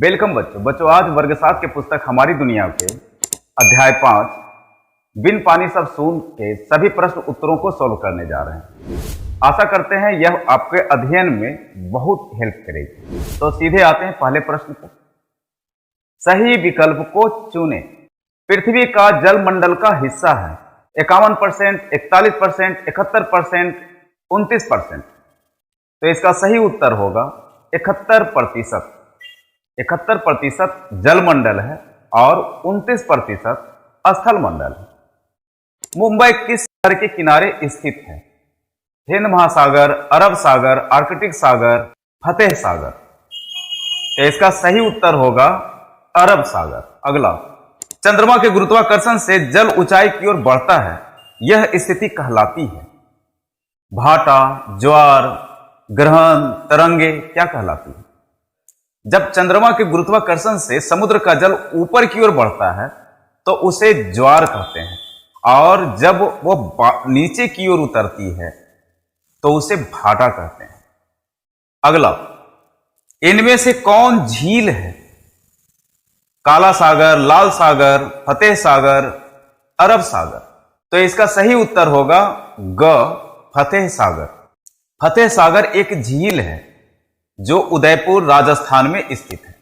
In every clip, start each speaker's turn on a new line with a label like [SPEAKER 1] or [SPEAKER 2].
[SPEAKER 1] Welcome बच्चों आज वर्ग 7 के पुस्तक हमारी दुनिया के अध्याय 5 बिन पानी सब सून के सभी प्रश्न उत्तरों को सॉल्व करने जा रहे हैं। आशा करते हैं यह आपके अध्ययन में बहुत हेल्प करेगी। तो सीधे आते हैं पहले प्रश्न पर। सही विकल्प को चुनें। पृथ्वी का जल मंडल का हिस्सा है 51%, 41%, 71%, 29%। तो इसका सही उत्तर होगा 71%। 71% जलमंडल है और 29% स्थल मंडल है। मुंबई किस सागर के किनारे स्थित है? हिंद महासागर, अरब सागर, आर्कटिक सागर, फतेह सागर। तो इसका सही उत्तर होगा अरब सागर। अगला, चंद्रमा के गुरुत्वाकर्षण से जल ऊंचाई की ओर बढ़ता है, यह स्थिति कहलाती है? भाटा, ज्वार, ग्रहण, तरंगे क्या कहलाती है? जब चंद्रमा के गुरुत्वाकर्षण से समुद्र का जल ऊपर की ओर बढ़ता है तो उसे ज्वार कहते हैं, और जब वो नीचे की ओर उतरती है तो उसे भाटा कहते हैं। अगला, इनमें से कौन झील है? काला सागर, लाल सागर, फतेह सागर, अरब सागर। तो इसका सही उत्तर होगा ग, फतेह सागर। फतेह सागर एक झील है जो उदयपुर राजस्थान में स्थित है।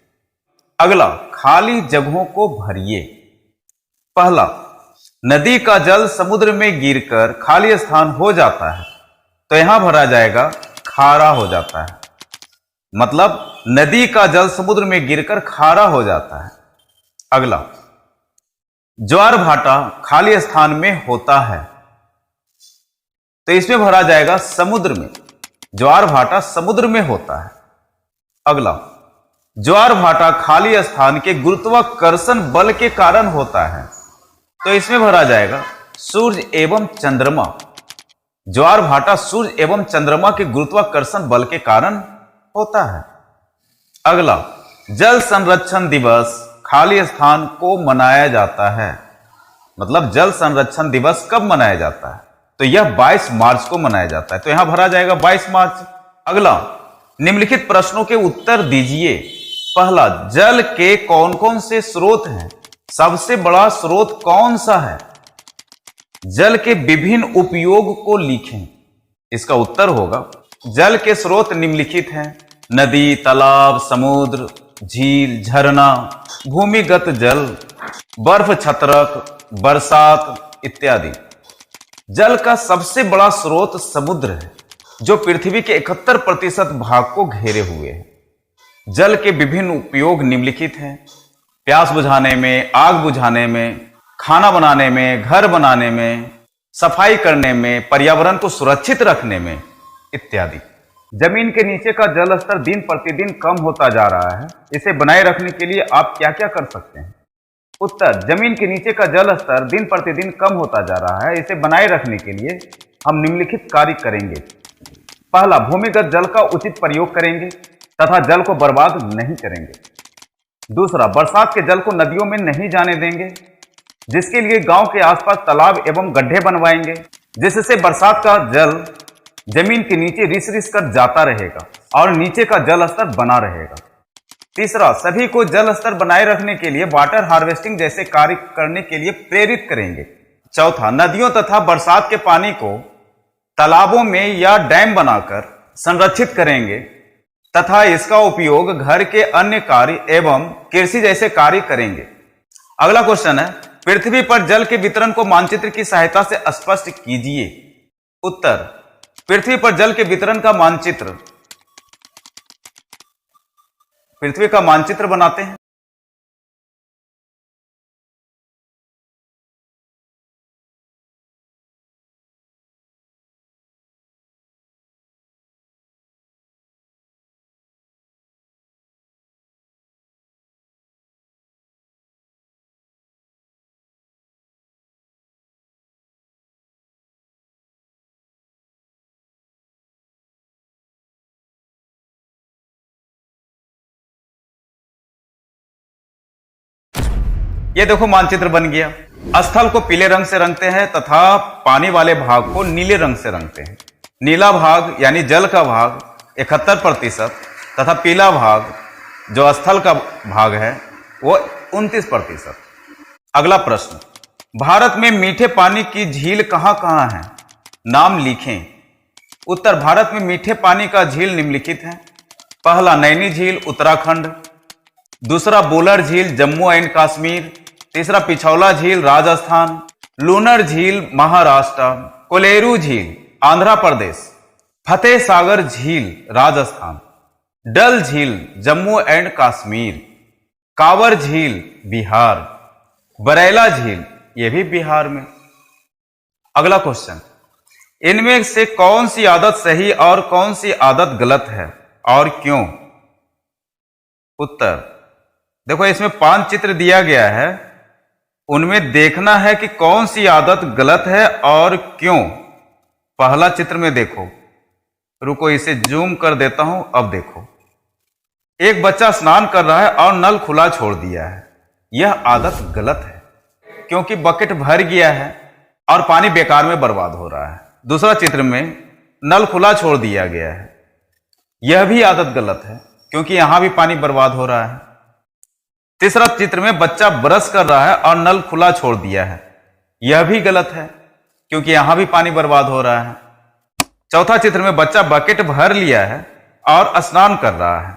[SPEAKER 1] अगला, खाली जगहों को भरिए। पहला, नदी का जल समुद्र में गिरकर खाली स्थान हो जाता है, तो यहां भरा जाएगा खारा हो जाता है। मतलब नदी का जल समुद्र में गिरकर खारा हो जाता है। अगला, ज्वार भाटा खाली स्थान में होता है, तो इसमें भरा जाएगा समुद्र में। ज्वार भाटा समुद्र में होता है। अगला, ज्वार भाटा खाली स्थान के गुरुत्वाकर्षण बल के कारण होता है, तो इसमें भरा जाएगा सूर्य एवं चंद्रमा। ज्वार भाटा सूर्य एवं चंद्रमा के गुरुत्वाकर्षण बल के कारण होता है। अगला, जल संरक्षण दिवस खाली स्थान को मनाया जाता है। मतलब जल संरक्षण दिवस कब मनाया जाता है? तो यह 22 मार्च को मनाया जाता है, तो यहां भरा जाएगा 22 मार्च। अगला, निम्नलिखित प्रश्नों के उत्तर दीजिए। पहला, जल के कौन कौन से स्रोत हैं? सबसे बड़ा स्रोत कौन सा है? जल के विभिन्न उपयोग को लिखें। इसका उत्तर होगा जल के स्रोत निम्नलिखित हैं: नदी, तालाब, समुद्र, झील, झरना, भूमिगत जल, बर्फ छत्रक, बरसात इत्यादि। जल का सबसे बड़ा स्रोत समुद्र है, जो पृथ्वी के 71% भाग को घेरे हुए है। जल के विभिन्न उपयोग निम्नलिखित हैं: प्यास बुझाने में, आग बुझाने में, खाना बनाने में, घर बनाने में, सफाई करने में, पर्यावरण को सुरक्षित रखने में इत्यादि। जमीन के नीचे का जल स्तर दिन प्रतिदिन कम होता जा रहा है, इसे बनाए रखने के लिए आप क्या क्या कर सकते हैं? उत्तर, जमीन के नीचे का जल स्तर दिन प्रतिदिन कम होता जा रहा है, इसे बनाए रखने के लिए हम निम्नलिखित कार्य करेंगे। पहला, भूमिगत जल का उचित प्रयोग करेंगे तथा जल को बर्बाद नहीं करेंगे। दूसरा, बरसात के जल को नदियों में नहीं जाने देंगे, जिसके लिए गांव के आसपास तालाब एवं गड्ढे बनवाएंगे, जिससे बरसात का जल जमीन के नीचे रिस रिस कर जाता रहेगा और नीचे का जल स्तर बना रहेगा। तीसरा, सभी को जल स्तर बनाए रखने के लिए वाटर हार्वेस्टिंग जैसे कार्य करने के लिए प्रेरित करेंगे। चौथा, नदियों तथा बरसात के पानी को तालाबों में या डैम बनाकर संरक्षित करेंगे तथा इसका उपयोग घर के अन्य कार्य एवं कृषि जैसे कार्य करेंगे। अगला क्वेश्चन है, पृथ्वी पर जल के वितरण को मानचित्र की सहायता से स्पष्ट कीजिए। उत्तर, पृथ्वी पर जल के वितरण का मानचित्र, पृथ्वी का मानचित्र बनाते हैं। ये देखो मानचित्र बन गया। स्थल को पीले रंग से रंगते हैं तथा पानी वाले भाग को नीले रंग से रंगते हैं। नीला भाग यानी जल का भाग 71% तथा पीला भाग जो स्थल का भाग है वो 29%। अगला प्रश्न, भारत में मीठे पानी की झील कहां कहां है? नाम लिखें। उत्तर, भारत में मीठे पानी का झील निम्नलिखित है। पहला नैनी झील उत्तराखंड, दूसरा बुलर झील जम्मू एंड कश्मीर, तीसरा पिछौला झील राजस्थान, लूनर झील महाराष्ट्र, कोलेरू झील आंध्र प्रदेश, फतेह सागर झील राजस्थान, डल झील जम्मू एंड कश्मीर, कांवर झील बिहार, बरैला झील ये भी बिहार में। अगला क्वेश्चन, इनमें से कौन सी आदत सही और कौन सी आदत गलत है और क्यों? उत्तर, देखो इसमें 5 चित्र दिया गया है, उनमें देखना है कि कौन सी आदत गलत है और क्यों। पहला चित्र में देखो, रुको इसे जूम कर देता हूं, अब देखो एक बच्चा स्नान कर रहा है और नल खुला छोड़ दिया है। यह आदत गलत है क्योंकि बकेट भर गया है और पानी बेकार में बर्बाद हो रहा है। दूसरा चित्र में नल खुला छोड़ दिया गया है, यह भी आदत गलत है क्योंकि यहां भी पानी बर्बाद हो रहा है। तीसरा चित्र में बच्चा ब्रश कर रहा है और नल खुला छोड़ दिया है, यह भी गलत है क्योंकि यहां भी पानी बर्बाद हो रहा है। चौथा चित्र में बच्चा बकेट भर लिया है और स्नान कर रहा है,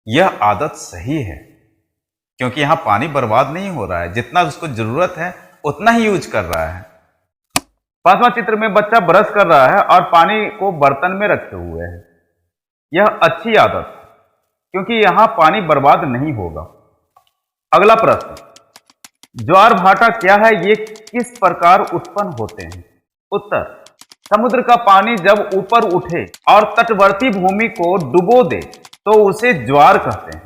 [SPEAKER 1] यह आदत सही है क्योंकि यहां पानी बर्बाद नहीं हो रहा है, जितना उसको जरूरत है उतना ही यूज कर रहा है। पांचवा चित्र में बच्चा ब्रश कर रहा है और पानी को बर्तन में रखे हुए है, यह अच्छी आदत है क्योंकि यहां पानी बर्बाद नहीं होगा। अगला प्रश्न, ज्वार भाटा क्या है, ये किस प्रकार उत्पन्न होते हैं? उत्तर, समुद्र का पानी जब ऊपर उठे और तटवर्ती भूमि को डुबो दे तो उसे ज्वार कहते हैं।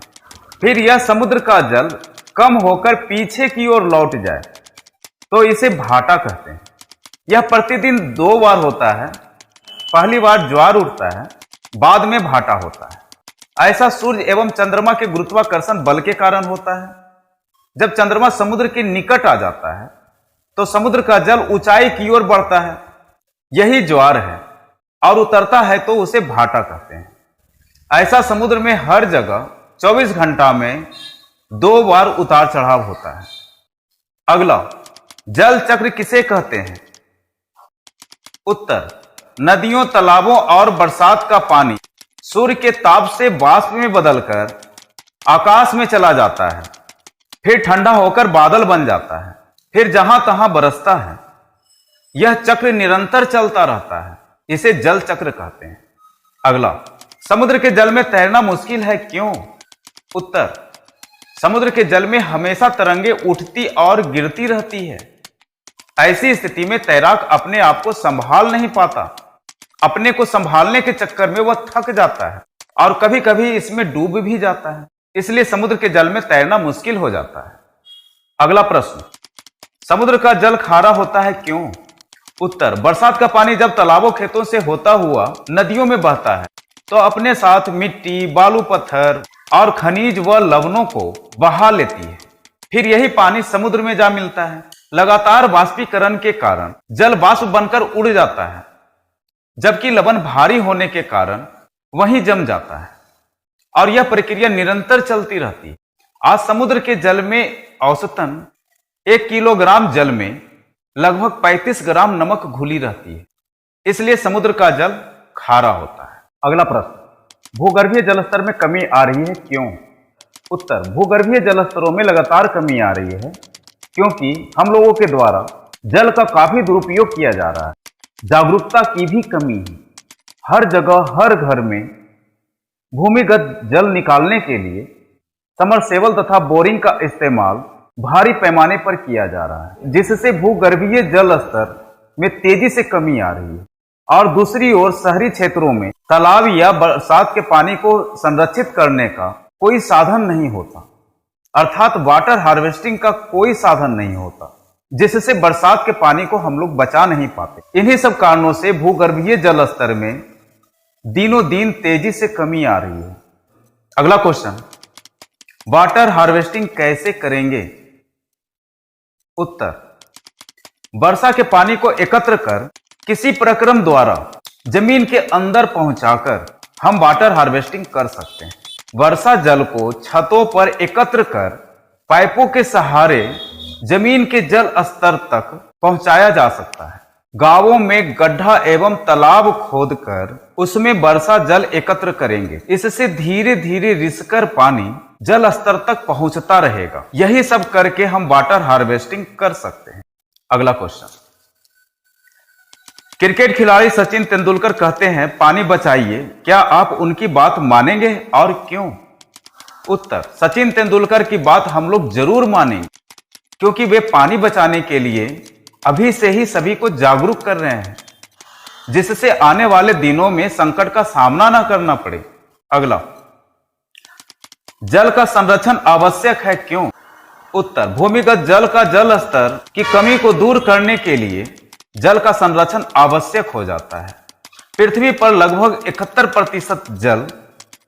[SPEAKER 1] फिर यह समुद्र का जल कम होकर पीछे की ओर लौट जाए तो इसे भाटा कहते हैं। यह प्रतिदिन 2 बार होता है, पहली बार ज्वार उठता है, बाद में भाटा होता है। ऐसा सूर्य एवं चंद्रमा के गुरुत्वाकर्षण बल के कारण होता है। जब चंद्रमा समुद्र के निकट आ जाता है तो समुद्र का जल ऊंचाई की ओर बढ़ता है, यही ज्वार है, और उतरता है तो उसे भाटा कहते हैं। ऐसा समुद्र में हर जगह 24 घंटा में 2 बार उतार चढ़ाव होता है। अगला, जल चक्र किसे कहते हैं? उत्तर, नदियों, तालाबों और बरसात का पानी सूर्य के ताप से वाष्प में बदलकर आकाश में चला जाता है, फिर ठंडा होकर बादल बन जाता है, फिर जहां तहां बरसता है। यह चक्र निरंतर चलता रहता है, इसे जल चक्र कहते हैं। अगला, समुद्र के जल में तैरना मुश्किल है, क्यों? उत्तर, समुद्र के जल में हमेशा तरंगे उठती और गिरती रहती है। ऐसी स्थिति में तैराक अपने आप को संभाल नहीं पाता। अपने को संभालने के चक्कर में वह थक जाता है और कभी कभी इसमें डूब भी जाता है, इसलिए समुद्र के जल में तैरना मुश्किल हो जाता है। अगला प्रश्न, समुद्र का जल खारा होता है, क्यों? उत्तर, बरसात का पानी जब तालाबों खेतों से होता हुआ नदियों में बहता है तो अपने साथ मिट्टी, बालू, पत्थर और खनिज व लवणों को बहा लेती है। फिर यही पानी समुद्र में जा मिलता है। लगातार वाष्पीकरण के कारण जल वाष्प बनकर उड़ जाता है, जबकि लवण भारी होने के कारण वहीं जम जाता है और यह प्रक्रिया निरंतर चलती रहती है। आज समुद्र के जल में औसतन 1 किलोग्राम जल में लगभग 35 ग्राम नमक घुली रहती है, इसलिए समुद्र का जल खारा होता है। अगला प्रश्न, भूगर्भीय जलस्तर में कमी आ रही है, क्यों? उत्तर, भूगर्भीय जलस्तरों में लगातार कमी आ रही है क्योंकि हम लोगों के द्वारा जल का काफी दुरुपयोग किया जा रहा है। जागरूकता की भी कमी है। हर जगह, हर घर में भूमिगत जल निकालने के लिए समरसेबल तथा बोरिंग का इस्तेमाल भारी पैमाने पर किया जा रहा है, जिससे भूगर्भीय जल स्तर में तेजी से कमी आ रही है। और दूसरी ओर शहरी क्षेत्रों में तालाब या बरसात के पानी को संरक्षित करने का कोई साधन नहीं होता, अर्थात वाटर हार्वेस्टिंग का कोई साधन नहीं होता, जिससे बरसात के पानी को हम लोग बचा नहीं पाते। इन्हीं सब कारणों से भूगर्भीय जल स्तर में दिनों दिन तेजी से कमी आ रही है। अगला क्वेश्चन, वाटर हार्वेस्टिंग कैसे करेंगे? उत्तर, वर्षा के पानी को एकत्र कर किसी प्रक्रम द्वारा जमीन के अंदर पहुंचाकर हम वाटर हार्वेस्टिंग कर सकते हैं। वर्षा जल को छतों पर एकत्र कर पाइपों के सहारे जमीन के जल स्तर तक पहुंचाया जा सकता है। गांवों में गड्ढा एवं तालाब खोदकर उसमें वर्षा जल एकत्र करेंगे। इससे धीरे धीरे रिसकर पानी जल स्तर तक पहुंचता रहेगा। यही सब करके हम वाटर हार्वेस्टिंग कर सकते हैं। अगला क्वेश्चन, क्रिकेट खिलाड़ी सचिन तेंदुलकर कहते हैं पानी बचाइए, क्या आप उनकी बात मानेंगे और क्यों? उत्तर, सचिन तेंदुलकर की बात हम लोग जरूर मानेंगे, क्योंकि वे पानी बचाने के लिए अभी से ही सभी को जागरूक कर रहे हैं, जिससे आने वाले दिनों में संकट का सामना ना करना पड़े। अगला, जल का संरक्षण आवश्यक है, क्यों? उत्तर, भूमिगत जल का जल स्तर की कमी को दूर करने के लिए जल का संरक्षण आवश्यक हो जाता है। पृथ्वी पर लगभग 71% जल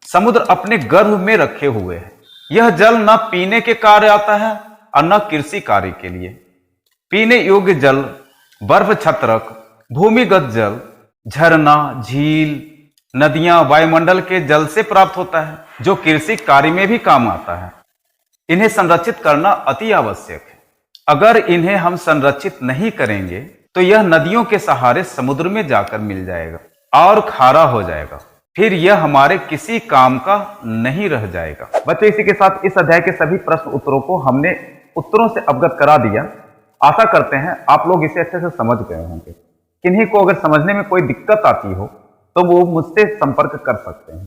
[SPEAKER 1] समुद्र अपने गर्भ में रखे हुए है। यह जल न पीने के कार्य आता है और न कृषि कार्य के लिए। पीने योग्य जल बर्फ छत्रक, भूमिगत जल, झरना, झील, नदियां, वायुमंडल के जल से प्राप्त होता है, जो कृषि कार्य में भी काम आता है। इन्हें संरक्षित करना अति आवश्यक है। अगर इन्हें हम संरक्षित नहीं करेंगे तो यह नदियों के सहारे समुद्र में जाकर मिल जाएगा और खारा हो जाएगा, फिर यह हमारे किसी काम का नहीं रह जाएगा। बच्चों, इसी के साथ इस अध्याय के सभी प्रश्न उत्तरों को हमने उत्तरों से अवगत करा दिया। आशा करते हैं आप लोग इसे अच्छे से समझ गए होंगे। किन्हीं को अगर समझने में कोई दिक्कत आती हो तो वो मुझसे संपर्क कर सकते हैं।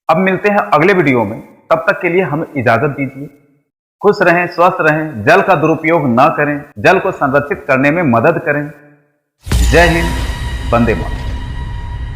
[SPEAKER 1] अब मिलते हैं अगले वीडियो में, तब तक के लिए हमें इजाजत दीजिए। खुश रहें, स्वस्थ रहें, जल का दुरुपयोग न करें, जल को संरक्षित करने में मदद करें। जय हिंद, वंदे मातरम।